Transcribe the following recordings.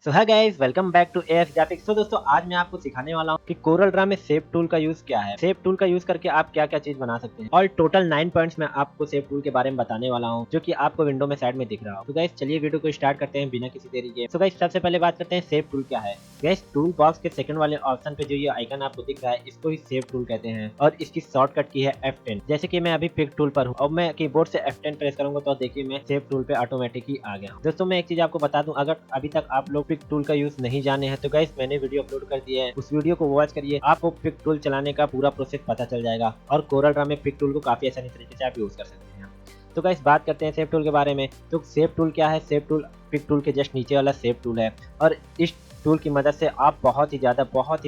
So hi guys, welcome back to AS graphics. तो दोस्तों आज मैं आपको सिखाने वाला हूँ कि कोरल ड्रा में शेप टूल का यूज क्या है, शेप टूल का यूज करके आप क्या क्या चीज बना सकते हैं और टोटल 9 पॉइंट्स मैं आपको शेप टूल के बारे में बताने वाला हूँ जो कि आपको विंडो में साइड में दिख रहा हो। तो गाइस चलिए वीडियो को स्टार्ट करते हैं बिना किसी देरी के। तो गाइस सबसे पहले बात करते हैं शेप टूल क्या है। गाइस टूल बॉक्स के सेकंड वाले ऑप्शन पे जो ये आइकन आपको दिख रहा है इसको ही शेप टूल कहते हैं और इसकी शॉर्टकट की है F10। जैसे कि मैं अभी पिक टूल पर हूँ और मैं कीबोर्ड से F10 प्रेस करूंगा तो देखिए मैं शेप टूल पे ऑटोमेटिक ही आ गया हूँ। दोस्तों मैं एक चीज आपको बता दूं, अगर अभी तक आप लोग पिक टूल का यूज नहीं जाने हैं तो गाइस मैंने वीडियो अपलोड कर दिया है, उस वीडियो को वॉच करिए, आपको पिक टूल चलाने का पूरा प्रोसेस पता चल जाएगा और कोरल ड्रा में पिक टूल को काफी आसानी तरीके से आप यूज कर सकते हैं। तो गाइस बात करते हैं शेप टूल के बारे में। तो शेप टूल क्या है? शेप टूल पिक टूल के जस्ट नीचे वाला शेप टूल है और इस टूल की मदद से आप बहुत ही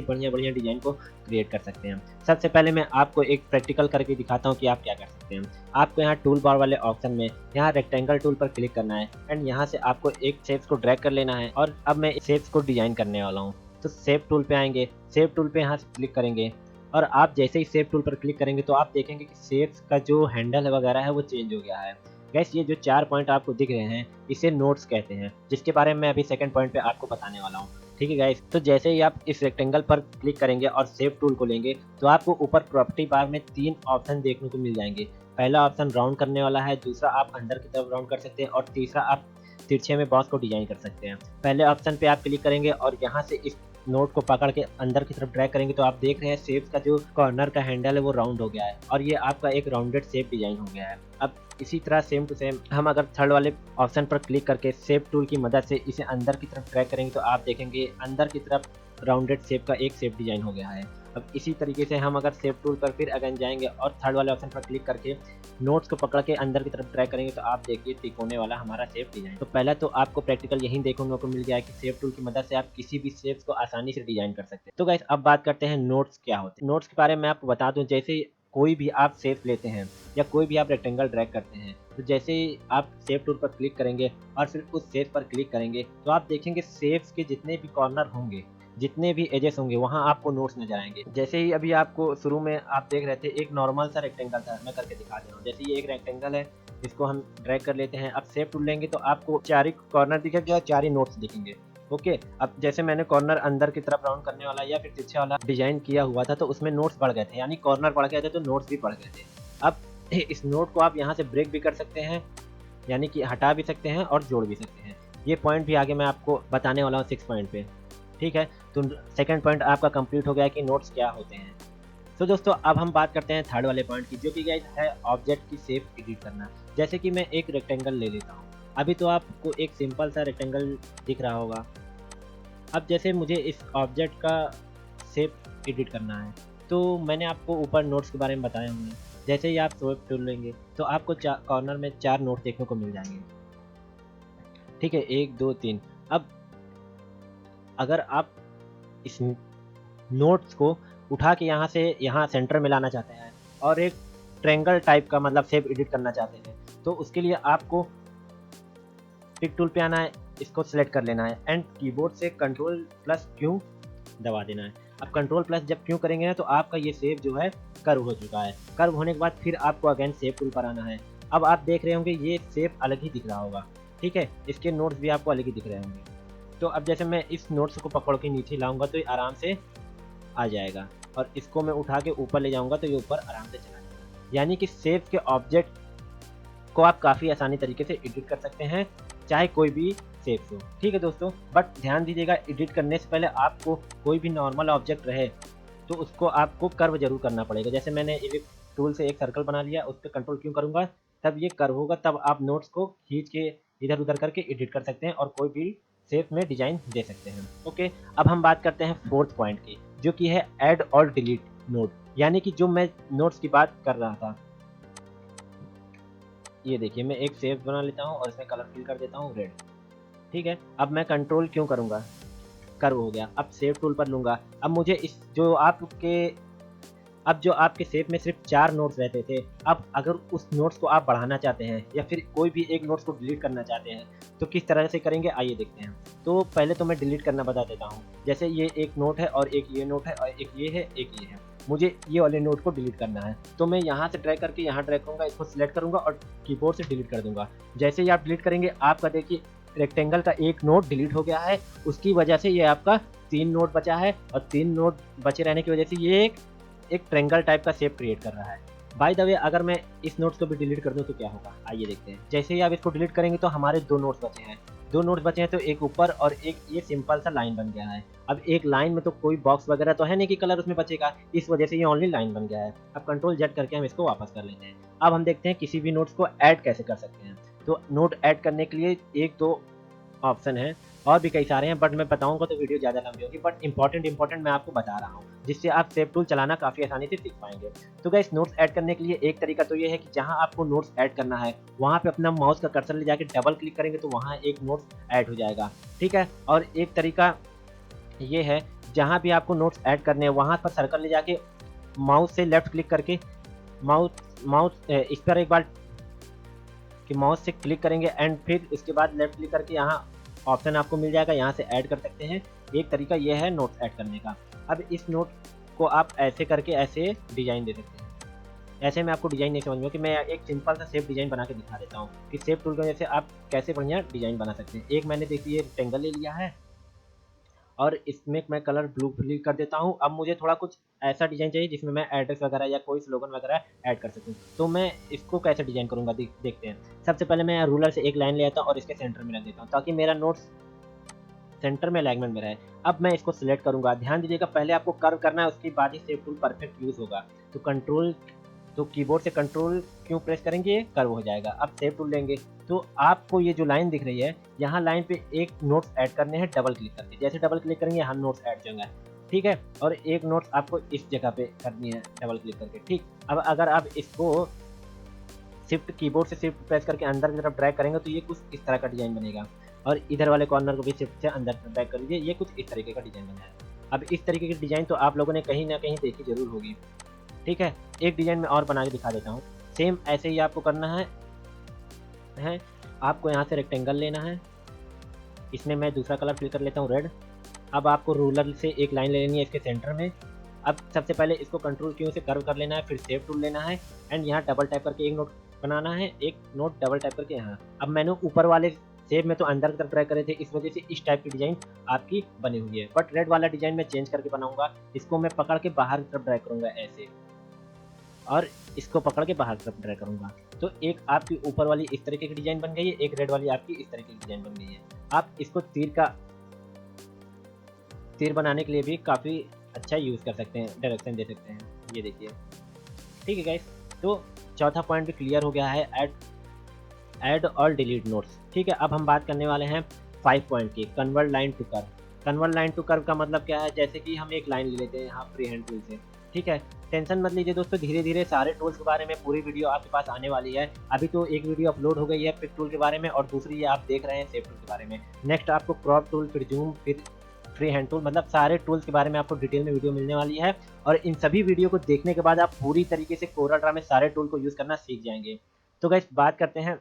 बढ़िया डिजाइन को क्रिएट कर सकते हैं। सबसे पहले मैं आपको एक प्रैक्टिकल करके दिखाता हूँ कि आप क्या कर सकते हैं। आपको यहाँ टूल बार वाले ऑप्शन में यहाँ रेक्टेंगल टूल पर क्लिक करना है एंड यहाँ से आपको एक शेप्स को ड्रैग कर लेना है और अब मैं शेप्स को डिजाइन करने वाला हूँ। तो शेप टूल पे आएंगे, शेप टूल पे यहाँ से क्लिक करेंगे और आप जैसे ही शेप टूल पर क्लिक करेंगे तो आप देखेंगे कि शेप्स का जो हैंडल वगैरह है वो चेंज हो गया है। गैस ये जो 4 पॉइंट आपको दिख रहे हैं इसे नोट्स कहते हैं, जिसके बारे में मैं अभी सेकंड पॉइंट पे आपको बताने वाला हूँ। ठीक है गाइस, तो जैसे ही आप इस रेक्टेंगल पर क्लिक करेंगे और शेप टूल को लेंगे तो आपको ऊपर प्रॉपर्टी बार में 3 ऑप्शन देखने को मिल जाएंगे। पहला ऑप्शन राउंड करने वाला है, दूसरा आप अंदर की तरफ राउंड कर सकते हैं और तीसरा आप तिरछे में बॉक्स को डिजाइन कर सकते हैं। पहले ऑप्शन पे आप क्लिक करेंगे और यहाँ से इस नोट को पकड़ के अंदर की तरफ ड्रैग करेंगे तो आप देख रहे हैं शेप का जो कॉर्नर का हैंडल है वो राउंड हो गया है और ये आपका एक राउंडेड शेप डिजाइन हो गया है। अब इसी तरह सेम टू सेम हम अगर थर्ड वाले ऑप्शन पर क्लिक करके शेप टूल की मदद से इसे अंदर की तरफ ड्रैग करेंगे तो आप देखेंगे अंदर की तरफ राउंडेड शेप का एक शेप डिजाइन हो गया है। अब इसी तरीके से हम अगर शेप टूल पर फिर अगेन जाएंगे और थर्ड वाले ऑप्शन पर क्लिक करके नोट्स को पकड़ के अंदर की तरफ ड्रैग करेंगे तो आप देखिए तिकोने वाला हमारा शेप डिजाइन। तो पहला तो आपको प्रैक्टिकल यही देखने को मिल गया है कि शेप टूल की मदद से आप किसी भी शेप्स को आसानी से डिजाइन कर सकते हैं। तो गाइस अब बात करते हैं नोट्स क्या होते हैं। नोट्स के बारे में आपको बता दूं, जैसे कोई भी आप शेप लेते हैं या कोई भी आप रेक्टेंगल ड्रैग करते हैं तो जैसे ही आप शेप टूल पर क्लिक करेंगे और फिर उस शेप पर क्लिक करेंगे तो आप देखेंगे शेप्स के जितने भी कॉर्नर होंगे, जितने भी एजेस होंगे वहां आपको नोट्स नजर आएंगे। जैसे ही अभी आपको शुरू में आप देख रहे थे एक नॉर्मल सा रेक्टेंगल था, मैं करके दिखा दे रहा हूँ। जैसे ये एक रेक्टेंगल है, इसको हम ड्रैग कर लेते हैं। अब शेप टूल लेंगे तो आपको 4 ही कॉर्नर दिखेगा, 4 ही नोट्स दिखेंगे। ओके, अब जैसे मैंने कॉर्नर अंदर की तरफ राउंड करने वाला या फिर तिरछे वाला डिजाइन किया हुआ था तो उसमें नोट्स बढ़ गए थे, यानी कॉर्नर बढ़ गए थे तो नोट्स भी बढ़ गए थे। अब इस नोट को आप यहाँ से ब्रेक भी कर सकते हैं, यानी कि हटा भी सकते हैं और जोड़ भी सकते हैं। ये पॉइंट भी आगे मैं आपको बताने वाला हूँ 6 पॉइंट पे। ठीक है, तो सेकंड पॉइंट आपका कंप्लीट हो गया कि नोट्स क्या होते हैं। तो दोस्तों अब हम बात करते हैं थर्ड वाले पॉइंट की, जो कि गाइस है ऑब्जेक्ट की शेप एडिट करना। जैसे कि मैं एक रेक्टेंगल ले लेता हूँ, अभी तो आपको एक सिंपल सा रेक्टेंगल दिख रहा होगा। अब जैसे मुझे इस ऑब्जेक्ट का शेप एडिट करना है तो मैंने आपको ऊपर नोट्स के बारे में बताया हुआ है। जैसे ही आप शेप टूल लेंगे तो आपको कॉर्नर में 4 नोट देखने को मिल जाएंगे। ठीक है, 1 2 3। अब अगर आप इस नोट्स को उठा के यहाँ से यहाँ सेंटर में लाना चाहते हैं और एक ट्रायंगल टाइप का मतलब शेप एडिट करना चाहते हैं तो उसके लिए आपको पिक टूल पे आना है, इसको सिलेक्ट कर लेना है एंड कीबोर्ड से कंट्रोल प्लस क्यू दबा देना है। अब कंट्रोल प्लस जब क्यू करेंगे ना तो आपका ये शेप जो है कर्व हो चुका है। कर्व होने के बाद फिर आपको अगेन शेप टूल पर आना है। अब आप देख रहे होंगे ये शेप अलग ही दिख रहा होगा। ठीक है, इसके नोट्स भी आपको अलग ही दिख रहे होंगे। तो अब जैसे मैं इस नोट्स को पकड़ के नीचे लाऊंगा तो ये आराम से आ जाएगा और इसको मैं उठा के ऊपर ले जाऊंगा तो ये ऊपर आराम से चला जाएगा। यानी कि शेप के ऑब्जेक्ट को आप काफ़ी आसानी तरीके से एडिट कर सकते हैं, चाहे कोई भी शेप्स हो। ठीक है दोस्तों, बट ध्यान दीजिएगा एडिट करने से पहले आपको कोई भी नॉर्मल ऑब्जेक्ट रहे तो उसको आपको कर्व जरूर करना पड़ेगा। जैसे मैंने इलिप्स टूल से एक सर्कल बना लिया, उस पर कंट्रोल क्यों करूँगा तब ये कर्व होगा, तब आप नोट्स को खींच के इधर उधर करके एडिट कर सकते हैं और कोई भी शेप में डिजाइन दे सकते हैं। ओके, अब हम बात करते हैं फोर्थ पॉइंट की, जो कि है ऐड और डिलीट नोट। यानी कि जो मैं नोट्स की बात कर रहा था, ये देखिए मैं एक शेप बना लेता हूँ और इसमें कलर फिल कर देता हूँ रेड। ठीक है, अब मैं कंट्रोल क्यों करूँगा, कर्व हो गया। अब सेव टूल पर लूँगा। अब मुझे इस जो आपके शेप में सिर्फ 4 नोट्स रहते थे, अब अगर उस नोट्स को आप बढ़ाना चाहते हैं या फिर कोई भी एक नोट्स को डिलीट करना चाहते हैं तो किस तरह से करेंगे आइए देखते हैं। तो पहले तो मैं डिलीट करना बता देता हूँ। जैसे ये एक नोट है और एक ये नोट है और एक ये है, एक ये है। मुझे ये वाले नोट को डिलीट करना है तो मैं यहाँ से ड्रैग करके यहाँ ड्रैग करूँगा, इसको सिलेक्ट करूँगा और कीबोर्ड से डिलीट कर दूँगा। जैसे ही आप डिलीट करेंगे आपका देखिए रेक्टेंगल का एक नोट डिलीट हो गया है, उसकी वजह से ये आपका 3 नोट बचा है और 3 नोट बचे रहने की वजह से ये एक ट्रायंगल टाइप का शेप क्रिएट कर रहा है। बाय द वे अगर मैं इस नोट्स को भी डिलीट कर दूं तो क्या होगा, आइए देखते हैं। जैसे ही आप इसको डिलीट करेंगे तो हमारे 2 नोट्स बचे हैं। 2 नोट्स बचे हैं तो एक ऊपर और एक ये सिंपल सा लाइन बन गया है। अब एक लाइन में तो कोई बॉक्स वगैरह तो है नहीं कि कलर उसमें बचेगा, इस वजह से ये ओनली लाइन बन गया है। अब कंट्रोल जेड करके हम इसको वापस कर लेते हैं। अब हम देखते हैं किसी भी नोट्स को ऐड कैसे कर सकते हैं। तो नोट ऐड करने के लिए 1-2 ऑप्शन है, और भी कई सारे हैं, बट मैं बताऊंगा तो वीडियो ज़्यादा लंबी होगी। बट इंपॉर्टेंट मैं आपको बता रहा हूँ, जिससे आप शेप टूल चलाना काफ़ी आसानी से सीख पाएंगे। तो गाइस नोट्स ऐड करने के लिए एक तरीका तो ये है कि जहाँ आपको नोट्स ऐड करना है वहाँ पे अपना माउस का कर्सर ले जाके डबल क्लिक करेंगे तो वहाँ एक नोट्स ऐड हो जाएगा, ठीक है। और एक तरीका ये है, जहाँ भी आपको नोट्स ऐड करने हैं वहाँ पर सर्कल ले जाके माउस से लेफ्ट क्लिक करके माउस माउस इस पर एक बार कि माउस से क्लिक करेंगे एंड फिर इसके बाद लेफ्ट क्लिक करके यहाँ ऑप्शन आपको मिल जाएगा, यहाँ से ऐड कर सकते हैं। एक तरीका ये है नोट्स ऐड करने का। अब इस नोट को आप ऐसे करके ऐसे डिजाइन दे सकते हैं। ऐसे में आपको डिजाइन नहीं समझ में कि मैं एक सिंपल सा शेप डिजाइन बना के दिखा देता हूँ कि शेप टूल की वजह से आप कैसे बढ़िया डिजाइन बना सकते हैं। एक मैंने देखिए रेक्टेंगल ले लिया है और इसमें मैं कलर ब्लू फिल कर देता हूँ। अब मुझे थोड़ा कुछ ऐसा डिज़ाइन चाहिए जिसमें मैं एड्रेस वगैरह या कोई स्लोगन वगैरह ऐड कर सकूँ। तो मैं इसको कैसे डिज़ाइन करूँगा देखते हैं। सबसे पहले मैं रूलर से एक लाइन ले आता हूँ और इसके सेंटर में रख देता हूँ ताकि मेरा नोट्स सेंटर में अलाइनमेंट में रहे। अब मैं इसको सिलेक्ट करूँगा। ध्यान दीजिएगा पहले आपको कर्व करना है, उसके बाद ही शेप टूल परफेक्ट यूज़ होगा। तो कीबोर्ड से कंट्रोल क्यों प्रेस करेंगे, कर्व हो जाएगा। अब शेप टूल लेंगे तो आपको ये जो लाइन दिख रही है, यहाँ लाइन पे एक नोट्स ऐड करने हैं डबल क्लिक करके। जैसे डबल क्लिक करेंगे यहाँ नोट्स ऐड हो जाएगा, ठीक है। और एक नोट्स आपको इस जगह पे करनी है डबल क्लिक करके, ठीक। अब अगर आप इसको शिफ्ट कीबोर्ड से शिफ्ट प्रेस करके अंदर की तरफ ड्रैग करेंगे तो ये कुछ इस तरह का डिजाइन बनेगा। और इधर वाले कॉर्नर को भी शिफ्ट से अंदर ड्रैग कर लीजिए, ये कुछ इस तरीके का डिजाइन बना है। अब इस तरीके की डिजाइन तो आप लोगों ने कहीं ना कहीं देखी जरूर होगी, ठीक है। एक डिजाइन में और बना के दिखा देता हूँ। सेम ऐसे ही आपको करना है। आपको यहाँ से रेक्टेंगल लेना है, इसमें मैं दूसरा कलर फिल कर लेता हूँ रेड। अब आपको रूलर से एक लाइन ले लेनी है इसके सेंटर में। अब सबसे पहले इसको कंट्रोल क्यू से कर्व कर लेना है, फिर शेप टूल लेना है एंड यहाँ डबल टाइप करके एक नोट बनाना है, एक नोट डबल टाइप करके यहाँ। अब मैंने ऊपर वाले शेप में तो अंदर की तरफ ड्रैग करे थे, इस वजह से इस टाइप की डिजाइन आपकी बनी हुई है। बट रेड वाला डिजाइन मैं चेंज करके बनाऊंगा, इसको मैं पकड़ के बाहर की तरफ ड्रैग करूंगा ऐसे, और इसको पकड़ के बाहर की तरफ ड्रैग करूंगा। तो एक आपकी ऊपर वाली इस तरीके की डिजाइन बन गई है, एक रेड वाली आपकी इस तरीके की डिजाइन बन गई है। आप इसको तीर बनाने के लिए भी काफ़ी अच्छा यूज़ कर सकते हैं, डायरेक्शन दे सकते हैं। ये देखिए, ठीक है गाइस। तो चौथा पॉइंट भी क्लियर हो गया है, ऐड और डिलीट नोट्स, ठीक है। अब हम बात करने वाले हैं 5 पॉइंट की, convert line to curve. Convert line to curve का मतलब क्या है, जैसे कि हम एक लाइन ले लेते हैं यहाँ फ्री हैंड टूल से, ठीक है। टेंशन मत लीजिए दोस्तों, धीरे धीरे सारे टूल्स के बारे में पूरी वीडियो आपके पास आने वाली है। अभी तो एक वीडियो अपलोड हो गई है पिक टूल के बारे में और दूसरी ये आप देख रहे हैं शेप टूल के बारे में। नेक्स्ट आपको क्रॉप टूल, फिर जूम, फिर फ्री हैंड टूल, मतलब सारे टूल्स के बारे में आपको डिटेल में वीडियो मिलने वाली है। और इन सभी वीडियो को देखने के बाद आप पूरी तरीके से कोरल ड्रा में सारे टूल को यूज़ करना सीख जाएंगे। तो गाइस बात करते हैं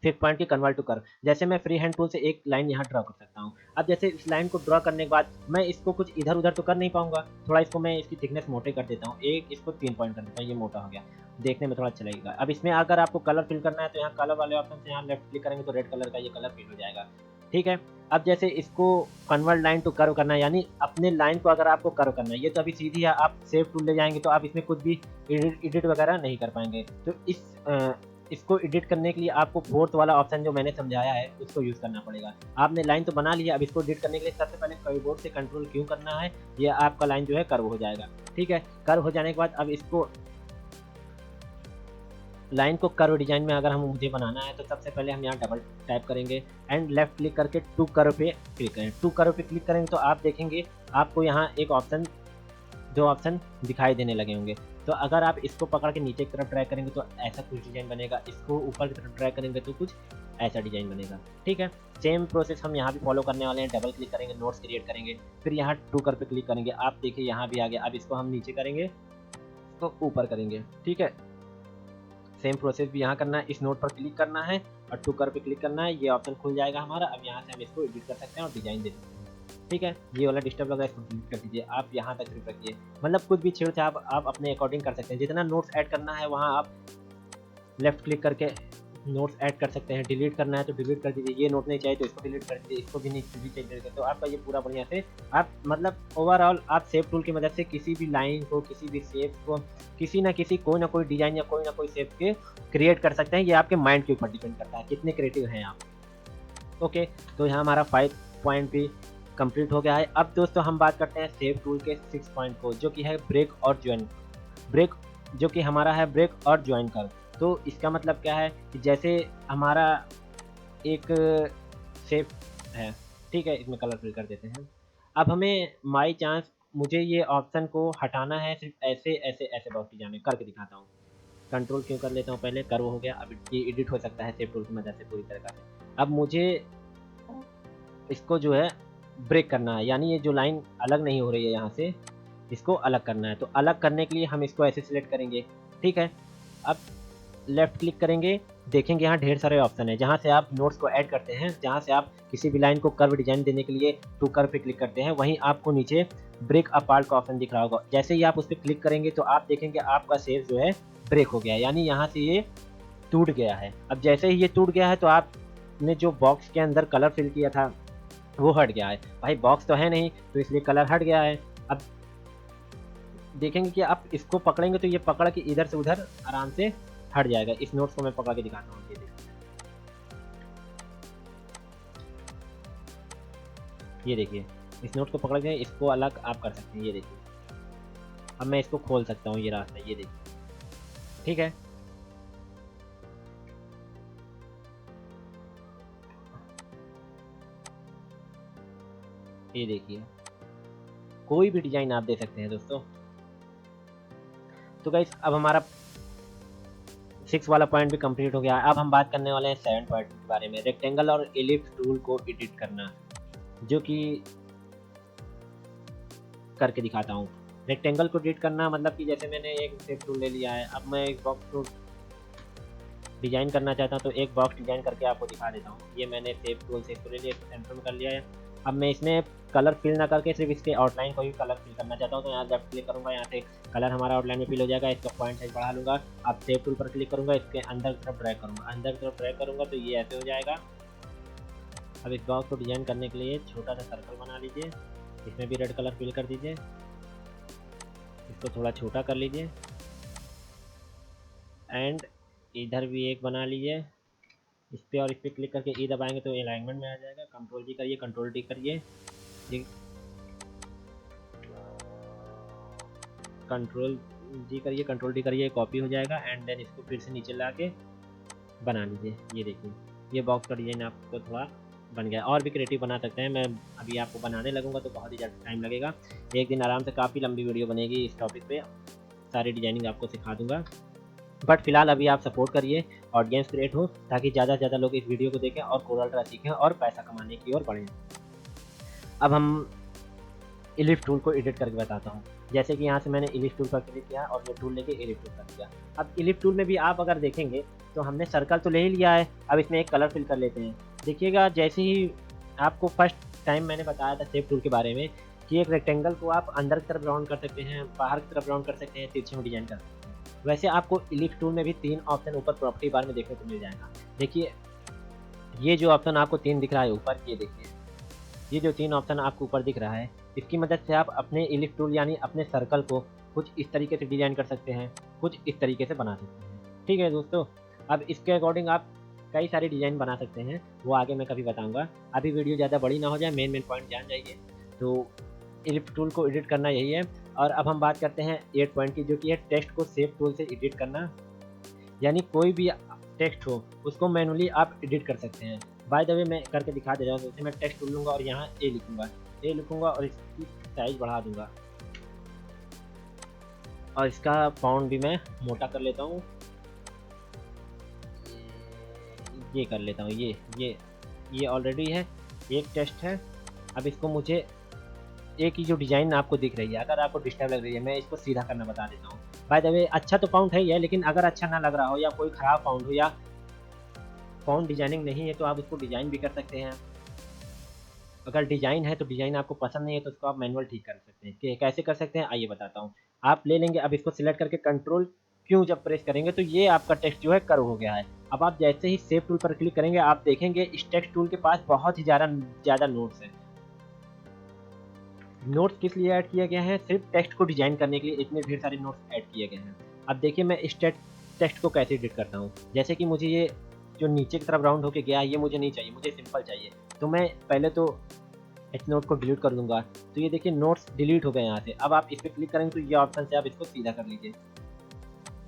5th पॉइंट की, कन्वर्ट टू कर्व। जैसे मैं फ्री हैंड टूल से एक लाइन यहाँ ड्रॉ कर सकता हूँ। अब जैसे इस लाइन को ड्रॉ करने के बाद मैं इसको कुछ इधर उधर तो कर नहीं पाऊंगा, थोड़ा इसको मैं इसकी थिकनेस मोटे कर देता हूँ, एक इसको 3 पॉइंट कर देता हूँ, ये मोटा हो गया, देखने में थोड़ा अच्छा लगेगा। अब इसमें अगर आपको कलर फिल करना है तो यहाँ कलर वाले ऑप्शन से यहाँ लेफ्ट क्लिक करेंगे तो रेड कलर का ये कलर फिल हो जाएगा, ठीक है। अब जैसे इसको कन्वर्ट लाइन टू कर्व करना है, यानी अपने लाइन को अगर आपको कर्व करना है, ये तो अभी सीधी है, आप सेव टूल ले जाएंगे तो आप इसमें कुछ भी एडिट वगैरह नहीं कर पाएंगे। तो इसको एडिट करने के लिए आपको 4th वाला ऑप्शन जो मैंने समझाया है उसको यूज़ करना पड़ेगा। आपने लाइन तो बना लिया, अब इसको एडिट करने के लिए सबसे पहले कीबोर्ड से कंट्रोल क्यों करना है, ये आपका लाइन जो है कर्व हो जाएगा, ठीक है। कर्व हो जाने के बाद अब इसको लाइन को कर्व डिजाइन में अगर मुझे बनाना है तो सबसे पहले हम यहाँ डबल टाइप करेंगे एंड लेफ्ट क्लिक करके टू कर्व पे क्लिक करें। टू कर्व पे क्लिक करेंगे तो आप देखेंगे आपको यहाँ एक ऑप्शन, 2 ऑप्शन दिखाई देने लगे होंगे। तो अगर आप इसको पकड़ के नीचे की तरफ ड्रैग करेंगे तो ऐसा कुछ डिजाइन बनेगा, इसको ऊपर की तरफ ड्रैग करेंगे तो कुछ ऐसा डिजाइन बनेगा, ठीक है। सेम प्रोसेस हम यहाँ भी फॉलो करने वाले हैं। डबल क्लिक करेंगे, नोट्स क्रिएट करेंगे, फिर यहाँ टू कर्व पे क्लिक करेंगे, आप देखिए यहाँ भी आ गया। अब इसको हम नीचे करेंगे, इसको ऊपर करेंगे, ठीक है। सेम प्रोसेस भी यहाँ करना है, इस नोट पर क्लिक करना है और टू कर्व पे क्लिक करना है, ये ऑप्शन खुल जाएगा हमारा। अब यहाँ से हम इसको एडिट कर सकते हैं और डिजाइन दे सकते हैं, ठीक है। ये वाला डिस्टर्ब लगा, इसको डिलीट कर दीजिए, आप यहाँ तक सिर्फ रखिए, मतलब कुछ भी छेड़छाड़ आप अपने अकॉर्डिंग कर सकते हैं। जितना नोट्स ऐड करना है वहाँ आप लेफ्ट क्लिक करके नोट्स ऐड कर सकते हैं, डिलीट करना है तो डिलीट कर दीजिए, ये नोट नहीं चाहिए तो इसको डिलीट कर दीजिए, इसको भी नहीं चाहिए तो आपका ये पूरा बढ़िया से आप मतलब ओवरऑल आप शेप टूल की मदद से किसी भी लाइन को, किसी भी शेप को, किसी ना किसी कोई ना कोई डिजाइन या कोई ना कोई शेप के क्रिएट कर सकते हैं। ये आपके माइंड के ऊपर डिपेंड करता है कितने क्रिएटिव हैं आप। ओके, तो यहाँ हमारा 5 पॉइंट भी कंप्लीट हो गया है। अब दोस्तों हम बात करते हैं शेप टूल के 6 पॉइंट को, जो कि है ब्रेक और ज्वाइन। ब्रेक जो कि हमारा है ब्रेक और ज्वाइन कर। तो इसका मतलब क्या है कि जैसे हमारा एक शेप है, ठीक है, इसमें कलर फिल कर देते हैं। अब हमें बाई चांस मुझे ये ऑप्शन को हटाना है, सिर्फ ऐसे ऐसे ऐसे बॉक्स डिजाइन करके दिखाता हूँ। कंट्रोल क्यों कर लेता हूँ, पहले कर्व हो गया, अब ये एडिट हो सकता है शेप टूल की मदद से पूरी तरह से। अब मुझे इसको जो है ब्रेक करना है, यानी ये जो लाइन अलग नहीं हो रही है यहाँ से, इसको अलग करना है। तो अलग करने के लिए हम इसको ऐसे सिलेक्ट करेंगे, ठीक है। अब लेफ्ट क्लिक करेंगे, देखेंगे यहाँ ढेर सारे ऑप्शन है, जहाँ से आप नोट्स को ऐड करते हैं, जहाँ से आप किसी भी लाइन को कर्व डिजाइन देने के लिए टू कर्व पे क्लिक करते हैं, वहीं आपको नीचे ब्रेक अपार्ट का ऑप्शन दिख रहा होगा। जैसे ही आप उस पर क्लिक करेंगे तो आप देखेंगे आपका शेप जो है ब्रेक हो गया है, यानी यहाँ से ये टूट गया है। अब जैसे ही ये टूट गया है तो आपने जो बॉक्स के अंदर कलर फिल किया था वो हट गया है। भाई बॉक्स तो है नहीं, तो इसलिए कलर हट गया है। अब देखेंगे कि आप इसको पकड़ेंगे तो ये पकड़ के इधर से उधर आराम से हट जाएगा। इस नोट्स को मैं पकड़ के दिखाता हूँ, ये देखिए, ये देखिए, इस नोट को पकड़ के इसको अलग आप कर सकते हैं, ये देखिए। अब मैं इसको खोल सकता हूँ, ये रास्ता, ये देखिए, ठीक है। ये देखिए, कोई भी डिजाइन आप दे सकते हैं दोस्तों। तो गाइस अब हमारा 6 वाला पॉइंट भी कंप्लीट हो गया है। अब हम बात करने वाले हैं 7 पॉइंट के बारे में, रेक्टेंगल और एलिप्स टूल को एडिट करना, जो कि करके दिखाता हूँ। रेक्टेंगल को एडिट करना मतलब कि जैसे मैंने एक शेप टूल ले लिया है, अब मैं एक बॉक्स को डिजाइन करना चाहता हूँ, तो एक बॉक्स डिजाइन करके आपको दिखा देता हूँ। ये मैंने शेप टूल से इसको ले लिया, सेंटर में कर लिया है। अब मैं इसमें कलर फिल ना करके सिर्फ इसके आउटलाइन को ही कलर फिल करना चाहता हूँ, तो यहाँ लेफ्ट क्लिक करूँगा, यहाँ से कलर हमारा आउटलाइन में फिल हो जाएगा। इसका पॉइंट साइज बढ़ा लूँगा। अब शेप टूल पर क्लिक करूँगा, इसके अंदर की तरफ ड्रैग करूँगा, अंदर की तरफ ड्रैग करूँगा तो ये ऐसे हो जाएगा। अब इस बॉक्स को डिजाइन करने के लिए छोटा सा सर्कल बना लीजिए, इसमें भी रेड कलर फिल कर दीजिए, इसको थोड़ा छोटा कर लीजिए, एंड इधर भी एक बना लीजिए। इस पर और इस पर क्लिक करके ई दबाएंगे तो अलाइनमेंट में आ जाएगा। कंट्रोल जी करिए, कंट्रोल डी करिए, कंट्रोल जी करिए, कंट्रोल डी करिए, कॉपी हो जाएगा। एंड देन इसको फिर से नीचे ला के बना लीजिए। ये देखिए, ये बॉक्स का डिजाइन आपको थोड़ा बन गया। और भी क्रिएटिव बना सकते हैं, मैं अभी आपको बनाने लगूंगा तो बहुत ही ज़्यादा टाइम लगेगा। एक दिन आराम से काफ़ी लंबी वीडियो बनेगी इस टॉपिक पे, सारी डिजाइनिंग आपको सिखा दूंगा। बट फिलहाल अभी आप सपोर्ट करिए, ऑडियंस क्रिएट हो, ताकि ज़्यादा से ज़्यादा लोग इस वीडियो को देखें और कोरल ड्रा सीखें और पैसा कमाने की ओर बढ़ें। अब हम इलिप्स टूल को एडिट करके बताता हूँ। जैसे कि यहाँ से मैंने इलिप्स टूल पर क्लिक किया और ये टूल लेके इलिप्स टूल कर दिया। अब इलिप्स टूल में भी आप अगर देखेंगे तो हमने सर्कल तो ले ही लिया है, अब इसमें एक कलर फिल कर लेते हैं। देखिएगा, जैसे ही आपको फर्स्ट टाइम मैंने बताया था शेप टूल के बारे में कि एक रेक्टेंगल को आप अंदर की तरफ राउंड कर सकते हैं, बाहर की तरफ राउंड कर सकते हैं, तिरछे में डिजाइन कर सकते हैं। वैसे आपको इलिप्स टूल में भी 3 ऑप्शन ऊपर प्रॉपर्टी बार में देखने को मिल जाएगा। देखिए, ये जो ऑप्शन आपको 3 दिख रहा है ऊपर, ये देखिए, ये जो 3 ऑप्शन आपको ऊपर दिख रहा है, इसकी मदद से आप अपने इलिप्स टूल यानी अपने सर्कल को कुछ इस तरीके से डिजाइन कर सकते हैं, कुछ इस तरीके से बना सकते हैं। ठीक है दोस्तों, अब इसके अकॉर्डिंग आप कई सारी डिज़ाइन बना सकते हैं, वो आगे मैं कभी बताऊंगा। अभी वीडियो ज़्यादा बड़ी ना हो जाए, मेन पॉइंट जान जाइए। तो इलिप्स टूल को एडिट करना यही है। और अब हम बात करते हैं 8 पॉइंट की, जो कि है टेक्स्ट को शेप टूल से एडिट करना, यानी कोई भी टेक्स्ट हो उसको मैनुअली आप एडिट कर सकते हैं। बाय द वे मैं करके दिखा दे रहा हूँ। जैसे मैं टेक्स्ट टूल लूँगा और यहाँ ए लिखूँगा और इसकी साइज बढ़ा दूँगा और इसका फाउंड भी मैं मोटा कर लेता हूँ, ये कर लेता हूँ। ये ऑलरेडी है, एक टेक्स्ट है। अब इसको मुझे एक ही जो डिज़ाइन आपको दिख रही है, अगर आपको डिस्टर्ब लग रही है, मैं इसको सीधा करना बता देता हूँ। बाय द वे अच्छा तो फाउंड है ही है, लेकिन अगर अच्छा ना लग रहा हो या कोई ख़राब फाउंड हो या फाउंड डिजाइनिंग नहीं है तो आप उसको डिज़ाइन भी कर सकते हैं। अगर डिज़ाइन है तो डिज़ाइन आपको पसंद नहीं है तो उसको आप मैनुअल ठीक कर सकते हैं। कि कैसे कर सकते हैं आइए बताता हूँ। आप ले लेंगे, अब इसको सिलेक्ट करके कंट्रोल क्यों जब प्रेस करेंगे तो ये आपका टेक्स्ट जो है कर्व हो गया है। अब आप जैसे ही सेव टूल पर क्लिक करेंगे आप देखेंगे इस टेक्स्ट टूल के पास बहुत ही ज़्यादा नोट्स हैं। नोट्स किस लिए ऐड किया गया है? सिर्फ टेक्स्ट को डिजाइन करने के लिए इतने ढेर सारे नोट्स ऐड किए गए हैं। अब देखिए मैं इस टेक्स्ट को कैसे एडिट करता हूँ। जैसे कि मुझे ये जो नीचे की तरफ राउंड होके गया है ये मुझे नहीं चाहिए, मुझे सिंपल चाहिए। तो मैं पहले तो इस नोट को डिलीट कर दूंगा। तो ये देखिए नोट्स डिलीट हो गए यहाँ से। अब आप इस पर क्लिक करेंगे तो ये ऑप्शन से आप इसको सीधा कर लीजिए।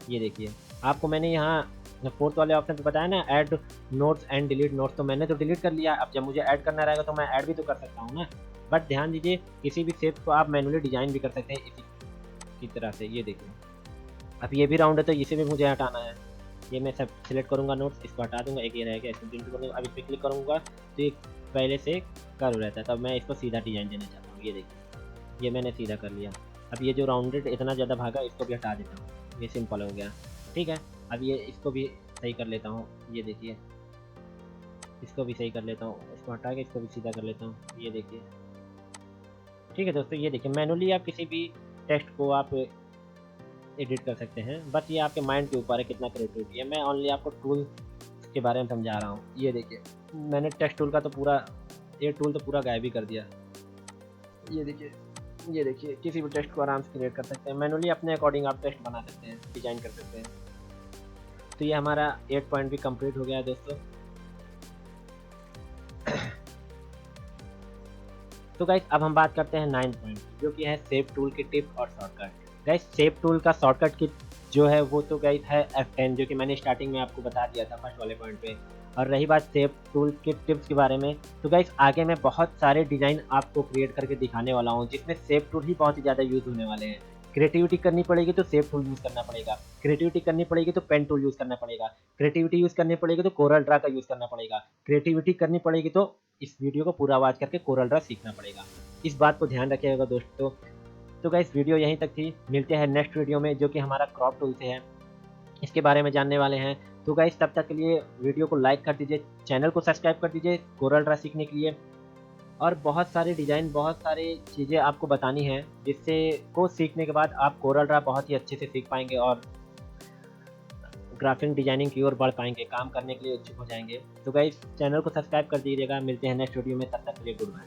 ये देखिए आपको मैंने यहाँ फोर्थ वाले ऑप्शन पे बताया ना, add notes and delete notes, तो मैंने तो डिलीट कर लिया। अब जब मुझे ऐड करना रहेगा तो मैं ऐड भी तो कर सकता हूँ ना। बट ध्यान दीजिए किसी भी शेप को आप मैनुअली डिजाइन भी कर सकते हैं इसी की तरह से। ये देखिए अब ये भी राउंड है तो इसे भी मुझे हटाना है। ये मैं सब सिलेक्ट करूँगा नोट्स, इसको हटा दूंगा, एक ये रहेगा, इसको डिलीट करूँगा। अब इस पर क्लिक करूँगा तो ये पहले से कर्व रहता है, तब मैं इसको सीधा डिजाइन देना चाहता हूँ। ये देखिए ये मैंने सीधा कर लिया। अब ये जो राउंडेड इतना ज़्यादा भागा इसको भी हटा देता हूँ, ये सिंपल हो गया। ठीक है अब ये इसको भी सही कर लेता हूँ। ये देखिए इसको भी सही कर लेता हूँ, इसको हटा के इसको भी सीधा कर लेता हूँ। ये देखिए ठीक है दोस्तों, ये देखिए मैनुअली आप किसी भी टेक्स्ट को आप एडिट कर सकते हैं, बट ये आपके माइंड के ऊपर है कितना क्रिएटिविटी है। मैं ओनली आपको टूल के बारे में समझा रहा हूँ। ये देखिए मैंने टेक्स्ट टूल का तो पूरा ये टूल तो पूरा गायब ही कर दिया। ये देखिए किसी भी टेक्स्ट को आराम से क्रिएट कर सकते हैं मैनुअली, अपने अकॉर्डिंग आप टेक्स्ट बना सकते हैं, डिजाइन कर सकते हैं। तो ये हमारा 8 पॉइंट भी कंप्लीट हो गया है दोस्तों। तो गाइस अब हम बात करते हैं 9 पॉइंट जो कि है सेव टूल की टिप और शॉर्टकट। गाइस सेव टूल का शॉर्टकट की जो है वो तो गाइस है F10, जो कि मैंने स्टार्टिंग में आपको बता दिया था फर्स्ट वाले पॉइंट पे। और रही बात सेव टूल के टिप्स के बारे में, तो गाइस आगे मैं बहुत सारे डिज़ाइन आपको क्रिएट करके दिखाने वाला हूँ जिसमें सेव टूल ही बहुत ही ज़्यादा यूज़ होने वाले हैं। क्रिएटिविटी करनी पड़ेगी तो सेव टूल यूज़ करना पड़ेगा, क्रिएटिविटी करनी पड़ेगी तो पेन टूल यूज़ करना पड़ेगा, क्रिएटिविटी यूज़ करनी पड़ेगी तो कोरल ड्रा का यूज़ करना पड़ेगा, क्रिएटिविटी करनी पड़ेगी तो इस वीडियो को पूरा वॉच करके कोरल ड्रा सीखना पड़ेगा। इस बात को ध्यान रखिएगा दोस्तों। तो गाइस वीडियो यहीं तक थी, मिलते हैं नेक्स्ट वीडियो में जो कि हमारा क्रॉप टूल से है, इसके बारे में जानने वाले हैं। तो गाइस तब तक के लिए वीडियो को लाइक कर दीजिए, चैनल को सब्सक्राइब कर दीजिए कोरल ड्रा सीखने के लिए। और बहुत सारे डिज़ाइन बहुत सारी चीज़ें आपको बतानी है जिससे को सीखने के बाद आप कोरल ड्रा बहुत ही अच्छे से सीख पाएंगे और ग्राफिक डिजाइनिंग की ओर बढ़ पाएंगे, काम करने के लिए इच्छुक हो जाएंगे। तो गाइस चैनल को सब्सक्राइब कर दीजिएगा। मिलते हैं नेक्स्ट वीडियो में, तब तक के लिए गुड बाय।